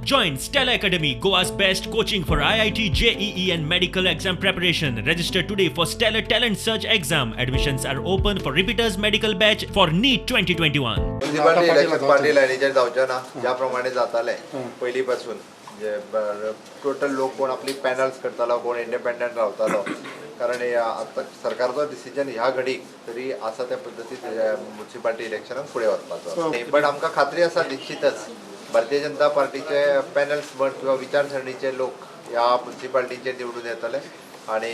Join Stella Academy, Goa's best coaching for IIT, JEE and medical exam preparation. Register today for Stellar Talent Search exam. Admissions are open for repeaters medical batch for NEET 2021. Municipality election party लायनीचेर जावचे ना ज्या प्रमाणे जाताले पयलीं पासून म्हणजे total लोक कोण आपली पॅनल्स करतालो कोण इंडिपेंडंट रावतालो कारण आतां सरकारचो डिसिजन ह्या घडीक तरी आसा त्या पद्दतीन म्युनिसिपालिटी इलेक्शनाक फुडें वचपाचो बट आमकां खात्री आसा निश्चितच भारतीय जनता पार्टीचे पॅनल्स म्हण किंवा विचारसरणीचे लोक ह्या म्युनिसिपालिटीचेर निवडून येतले आनी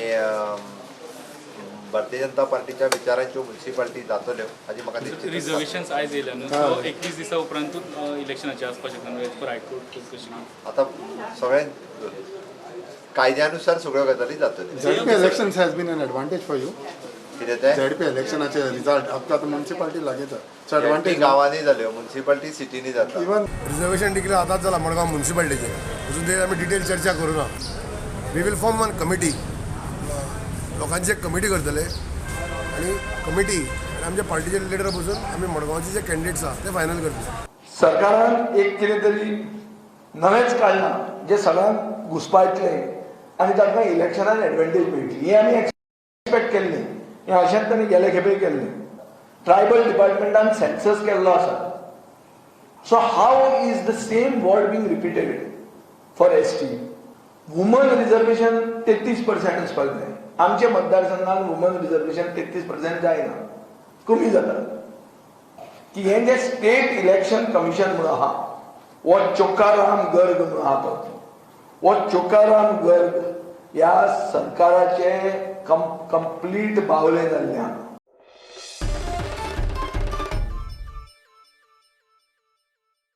भारतीय जनता पार्टीच्या विचारांच्यो म्युनिसिपालिटी जातल्यो हाजी म्हाका निश्चित रिजर्वेशन्स आयज येयल्या न्हू सो 21 दिसा उपरांतूच इलेक्शनाचे आसपाक शकता एज पर हायकोर्ट कशी आतां सगळ्यां कायद्यानुसार सगळ्यो गजाली जातल्यो ZP elections has been an advantage for you. कितें तें ZP electionaचे रिजल्ट आतां म्युनिसिपालिटी लागीं सो एडवांटेज एडवांटेज गांवांनी जाल्यो म्युनिसिपालिटी सिटीनी जाता इवन रिजर्वेशन डिक्लेअर आताच झाला मडगाव म्युन्सिपाल्टीचे अजून ते आम्ही डिटेल चर्चा करू ना we will form one committee लोकांची एक कमिटी करतले आणि कमिटी आणि आमच्या पार्टीचे लिडर बसून आम्ही मडगावचे जे कॅन्डिडेट्स आहात ते फायनल करतले सरकारान एक कितें तरी नवेंच काडलां जे सगळ्यांक घुसपायतले आनी तांकां इलेक्शनान एडवांटेज मेळटली हें आमी एक्सपेक्ट केल्लें हें अशेंच तांणी गेले खेपे केल्लें ट्रायबल डिपार्टमेंटान सेन्सस केल्लो आसा so how is the same word being repeated for ST woman reservation 33% आसपाक जाय आमच्या मतदारसंघात वुमन रिजर्वेशन 33% जायना कमी जाता की हें जे स्टेट इलेक्शन कमिशन म्हणून आहा वो चोकाराम गर्ग म्हणून आहा तो वो चोकाराम गर्ग ह्या सरकाराचे कंप्लीट बावले जाल्ले आहा